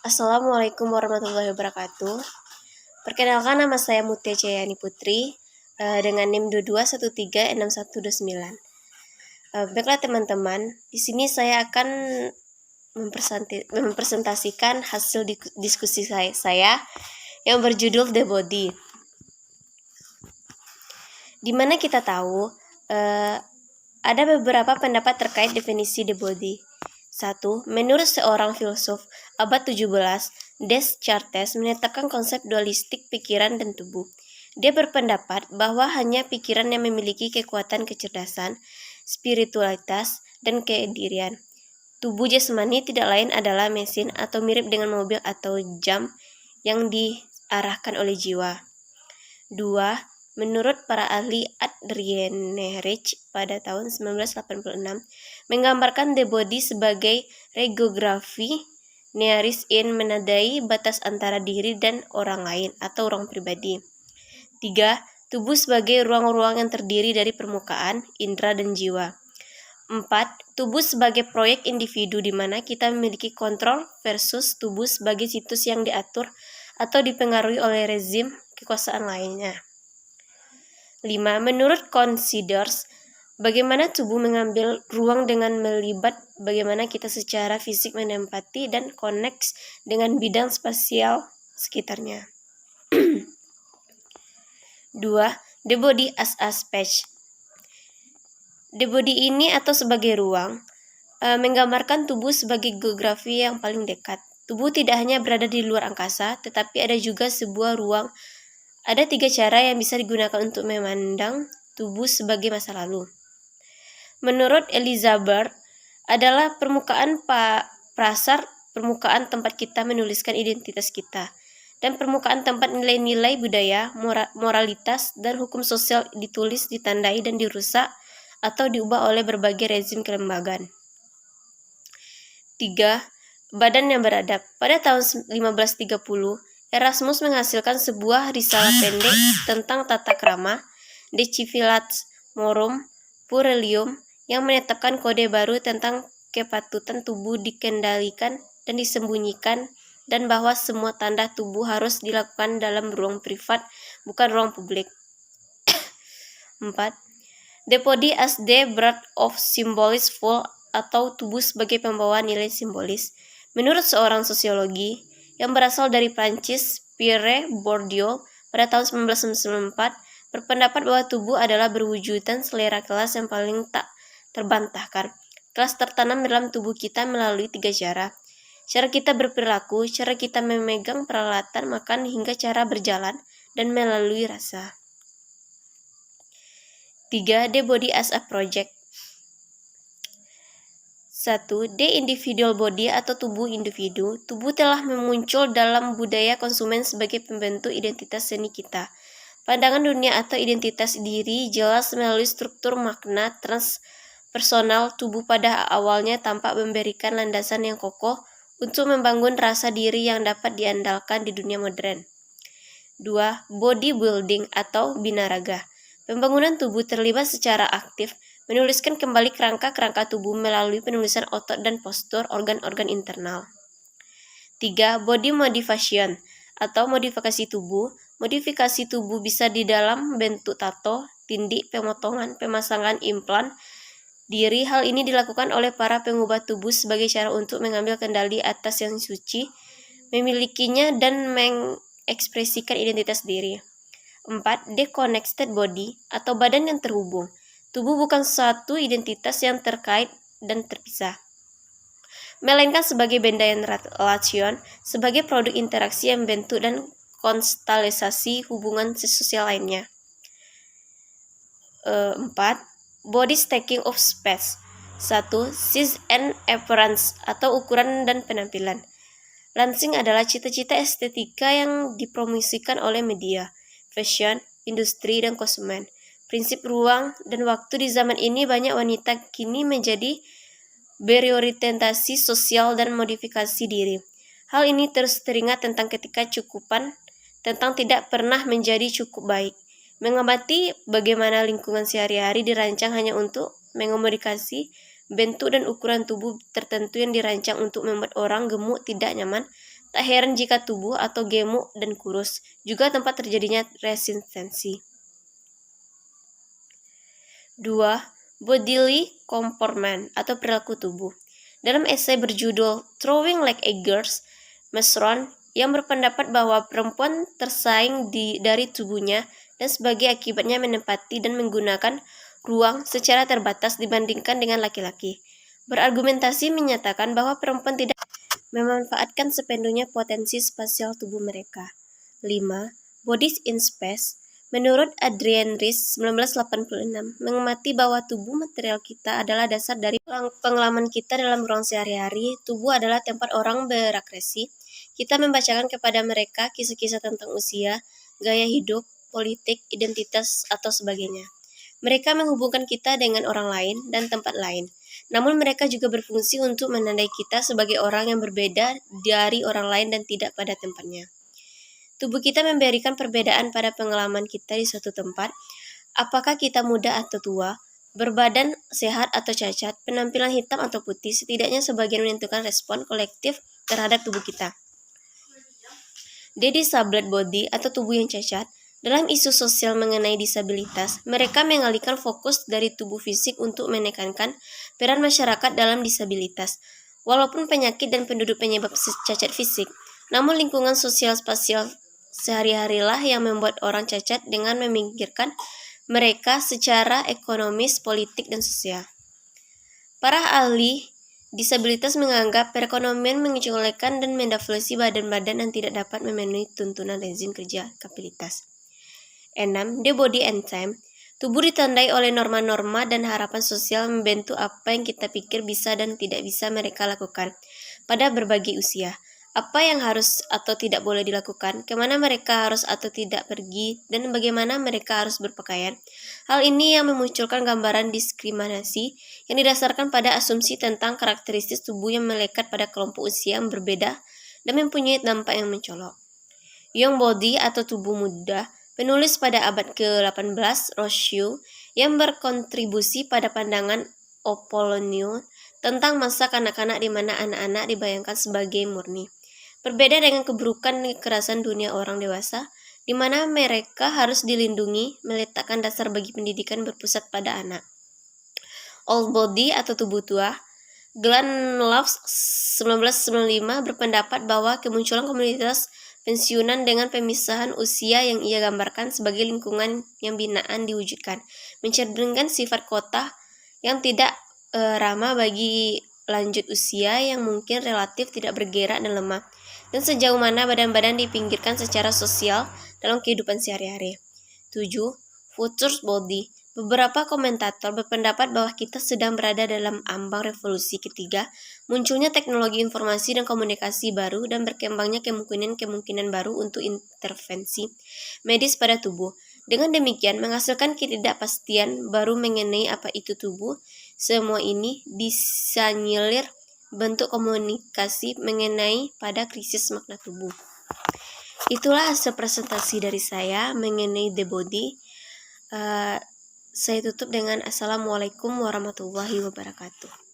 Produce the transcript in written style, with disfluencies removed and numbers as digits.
Assalamualaikum warahmatullahi wabarakatuh. Perkenalkan, nama saya Mutia Cayani Putri dengan NIM 22136129. Baiklah teman-teman, di sini saya akan mempresentasikan hasil diskusi saya yang berjudul The Body. Di mana kita tahu ada beberapa pendapat terkait definisi The Body. 1. Menurut seorang filsuf abad 17, Descartes menetapkan konsep dualistik pikiran dan tubuh. Dia berpendapat bahwa hanya pikiran yang memiliki kekuatan kecerdasan, spiritualitas, dan kedirian. Tubuh jasmani tidak lain adalah mesin atau mirip dengan mobil atau jam yang diarahkan oleh jiwa. 2. Menurut para ahli, Adrienne Rich pada tahun 1986 menggambarkan The Body sebagai regografi nearis in menandai batas antara diri dan orang lain atau ruang pribadi. 3. Tubuh sebagai ruang-ruang yang terdiri dari permukaan, indera, dan jiwa. 4. Tubuh sebagai proyek individu di mana kita memiliki kontrol versus tubuh sebagai situs yang diatur atau dipengaruhi oleh rezim kekuasaan lainnya. 5. Menurut Considers, bagaimana tubuh mengambil ruang dengan melibat bagaimana kita secara fisik menempati dan connect dengan bidang spasial sekitarnya. 2. The Body as a Space. The Body ini atau sebagai ruang menggambarkan tubuh sebagai geografi yang paling dekat. Tubuh tidak hanya berada di luar angkasa, tetapi ada juga sebuah ruang. Ada 3 cara yang bisa digunakan untuk memandang tubuh sebagai masa lalu. Menurut Elizabeth, adalah permukaan prasar, permukaan tempat kita menuliskan identitas kita, dan permukaan tempat nilai-nilai budaya, moralitas, dan hukum sosial ditulis, ditandai, dan dirusak atau diubah oleh berbagai rezim kelembagaan. 3. Badan yang beradab. Pada tahun 1530, Erasmus menghasilkan sebuah risalah pendek tentang tata krama, De Civitate Morum yang menetapkan kode baru tentang kepatutan tubuh dikendalikan dan disembunyikan, dan bahwa semua tanda tubuh harus dilakukan dalam ruang privat, bukan ruang publik. 4. The Body as the Birth of Symbolis Full atau tubuh sebagai pembawa nilai simbolis. Menurut seorang sosiologi yang berasal dari Prancis, Pierre Bourdieu, pada tahun 1994, berpendapat bahwa tubuh adalah berwujudan selera kelas yang paling tak terbantahkan. Kelas tertanam dalam tubuh kita melalui 3 cara. Cara kita berperilaku, cara kita memegang peralatan makan, hingga cara berjalan dan melalui rasa. 3. The Body as a Project. 1. The Individual Body atau tubuh individu. Tubuh telah muncul dalam budaya konsumen sebagai pembentuk identitas seni kita. Pandangan dunia atau identitas diri jelas melalui struktur makna transpersonal. Tubuh pada awalnya tampak memberikan landasan yang kokoh untuk membangun rasa diri yang dapat diandalkan di dunia modern. 2. Bodybuilding atau binaraga. Pembangunan tubuh terlibat secara aktif menuliskan kembali kerangka-kerangka tubuh melalui penulisan otot dan postur organ-organ internal. 3. Body modification atau modifikasi tubuh. Modifikasi tubuh bisa di dalam bentuk tato, tindik, pemotongan, pemasangan implan diri. Hal ini dilakukan oleh para pengubah tubuh sebagai cara untuk mengambil kendali atas yang suci, memilikinya, dan mengekspresikan identitas diri. 4. Deconnected body atau badan yang terhubung. Tubuh bukan suatu identitas yang terkait dan terpisah, melainkan sebagai benda yang relation, sebagai produk interaksi yang membentuk dan konstalisasi hubungan sosial lainnya. 4. Body stacking of space. 1. Size and appearance atau ukuran dan penampilan. Lansing adalah cita-cita estetika yang dipromosikan oleh media, fashion, industri, dan konsumen. Prinsip ruang dan waktu di zaman ini, banyak wanita kini menjadi berorientasi sosial dan modifikasi diri. Hal ini terus teringat tentang ketidakcukupan, tentang tidak pernah menjadi cukup baik. Mengamati bagaimana lingkungan sehari-hari dirancang hanya untuk mengomunikasi bentuk dan ukuran tubuh tertentu yang dirancang untuk membuat orang gemuk, tidak nyaman, Tak heran jika tubuh atau gemuk dan kurus juga tempat terjadinya resistensi. 2. Bodily comportment atau perilaku tubuh. Dalam esai berjudul Throwing Like a Girls, Mesron yang berpendapat bahwa perempuan tersaing dari tubuhnya dan sebagai akibatnya menempati dan menggunakan ruang secara terbatas dibandingkan dengan laki-laki. Berargumentasi menyatakan bahwa perempuan tidak memanfaatkan sepenuhnya potensi spasial tubuh mereka. 5. Bodies in Space. Menurut Adrienne Rich 1986, mengamati bahwa tubuh material kita adalah dasar dari pengalaman kita dalam ruang sehari-hari. Tubuh adalah tempat orang beragresi. Kita membacakan kepada mereka kisah-kisah tentang usia, gaya hidup, politik, identitas, atau sebagainya. Mereka menghubungkan kita dengan orang lain dan tempat lain. Namun mereka juga berfungsi untuk menandai kita sebagai orang yang berbeda dari orang lain dan tidak pada tempatnya. Tubuh kita memberikan perbedaan pada pengalaman kita di suatu tempat. Apakah kita muda atau tua, berbadan sehat atau cacat, penampilan hitam atau putih, setidaknya sebagian menentukan respon kolektif terhadap tubuh kita. Disabled body atau tubuh yang cacat. Dalam isu sosial mengenai disabilitas, mereka mengalihkan fokus dari tubuh fisik untuk menekankan peran masyarakat dalam disabilitas. Walaupun penyakit dan penduduk penyebab cacat fisik, namun lingkungan sosial spasial sehari-harilah yang membuat orang cacat dengan memikirkan mereka secara ekonomis, politik, dan sosial. Para ahli disabilitas menganggap perekonomian mengecualikan dan mendevaluasi badan-badan yang tidak dapat memenuhi tuntunan rezim kerja kapitalitas. 6. The body and time. Tubuh ditandai oleh norma-norma dan harapan sosial membentuk apa yang kita pikir bisa dan tidak bisa mereka lakukan pada berbagai usia. Apa yang harus atau tidak boleh dilakukan, kemana mereka harus atau tidak pergi, dan bagaimana mereka harus berpakaian. Hal ini yang memunculkan gambaran diskriminasi yang didasarkan pada asumsi tentang karakteristik tubuh yang melekat pada kelompok usia yang berbeda dan mempunyai dampak yang mencolok. Young body atau tubuh muda. Penulis pada abad ke-18, Rousseau, yang berkontribusi pada pandangan Apollonius tentang masa kanak-kanak di mana anak-anak dibayangkan sebagai murni. Berbeda dengan keburukan dan kekerasan dunia orang dewasa, di mana mereka harus dilindungi, meletakkan dasar bagi pendidikan berpusat pada anak. Old body atau tubuh tua. Glenn Loves 1995 berpendapat bahwa kemunculan komunitas pensiunan dengan pemisahan usia yang ia gambarkan sebagai lingkungan yang binaan diwujudkan, mencerminkan sifat kota yang tidak ramah bagi lanjut usia yang mungkin relatif tidak bergerak dan lemah, dan sejauh mana badan-badan dipinggirkan secara sosial dalam kehidupan sehari-hari. 7. Future body. Beberapa komentator berpendapat bahwa kita sedang berada dalam ambang revolusi ketiga, munculnya teknologi informasi dan komunikasi baru dan berkembangnya kemungkinan-kemungkinan baru untuk intervensi medis pada tubuh. Dengan demikian, menghasilkan ketidakpastian baru mengenai apa itu tubuh. Semua ini disinyalir bentuk komunikasi mengenai pada krisis makna tubuh. Itulah hasil presentasi dari saya mengenai the body. Saya tutup dengan Assalamualaikum warahmatullahi wabarakatuh.